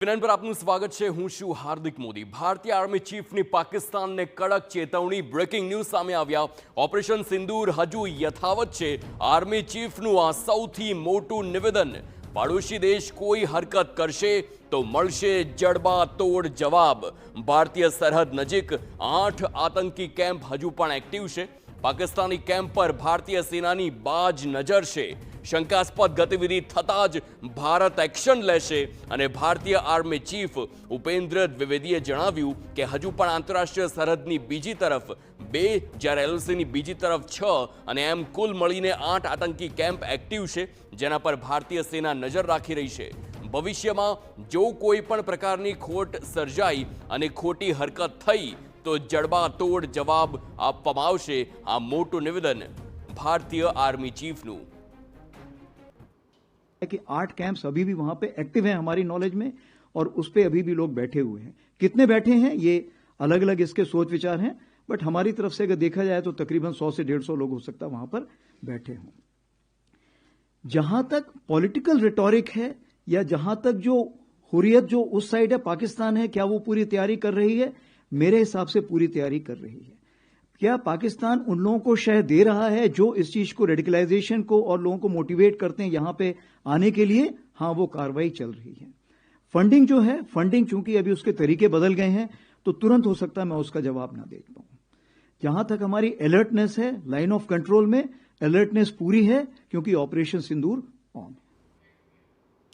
વિનન પર આપનું સ્વાગત છે। હું છું હાર્દિક મોદી। ભારતીય આર્મી ચીફની પાકિસ્તાનને કડક ચેતવણી। બ્રેકિંગ ન્યૂઝ સામે આવ્યા। ઓપરેશન સિંદૂર હજુ યથાવત છે। આર્મી ચીફનું આ સૌથી મોટું નિવેદન। પાડોશી દેશ કોઈ હરકત કરશે તો મળશે જડબાતોડ જવાબ। ભારતીય સરહદ નજીક 8 આતંકી કેમ્પ હજુ પણ એક્ટિવ છે। પાકિસ્તાની કેમ્પ પર ભારતીય સેનાની બાજ નજર છે। શંકાસ્પદ ગતિવિધિ થતાં જ ભારત એક્શન લેશે અને ભારતીય આર્મી ચીફ ઉપેન્દ્ર દ્વિવેદીએ જણાવ્યું કે હજુ પણ આંતરરાષ્ટ્રીય સરહદની બીજી તરફ 2 જ્યારે એલઓસીની બીજી તરફ 6 અને એમ કુલ મળીને 8 આતંકી કેમ્પ એક્ટિવ છે, જેના પર ભારતીય સેના નજર રાખી રહી છે। ભવિષ્યમાં જો કોઈ પણ પ્રકારની ખોટ સર્જાઈ અને ખોટી હરકત થઈ તો જડબાતોડ જવાબ આપવામાં આવશે। આ મોટું નિવેદન ભારતીય આર્મી ચીફનું। कि 8 कैंप्स अभी भी वहां पे एक्टिव हैं हमारी नॉलेज में और उस पे अभी भी लोग बैठे हुए हैं। कितने बैठे हैं ये अलग अलग इसके सोच विचार हैं, बट हमारी तरफ से अगर देखा जाए तो तकरीबन 100 से 150 लोग हो सकता है वहां पर बैठे हों। जहां तक पॉलिटिकल रिटोरिक है या जहां तक जो हुर्रियत जो उस साइड है पाकिस्तान है, क्या वो पूरी तैयारी कर रही है? मेरे हिसाब से पूरी तैयारी कर रही है। क्या पाकिस्तान उन लोगों को शह दे रहा है जो इस चीज को रेडिकलाइजेशन को और लोगों को मोटिवेट करते हैं यहां पे आने के लिए? हाँ, वो कार्रवाई चल रही है। फंडिंग जो है, फंडिंग चूंकि अभी उसके तरीके बदल गए हैं तो तुरंत हो सकता है मैं उसका जवाब ना दे पाऊं। जहां तक हमारी अलर्टनेस है, लाइन ऑफ कंट्रोल में अलर्टनेस पूरी है क्योंकि ऑपरेशन सिंदूर ऑन है।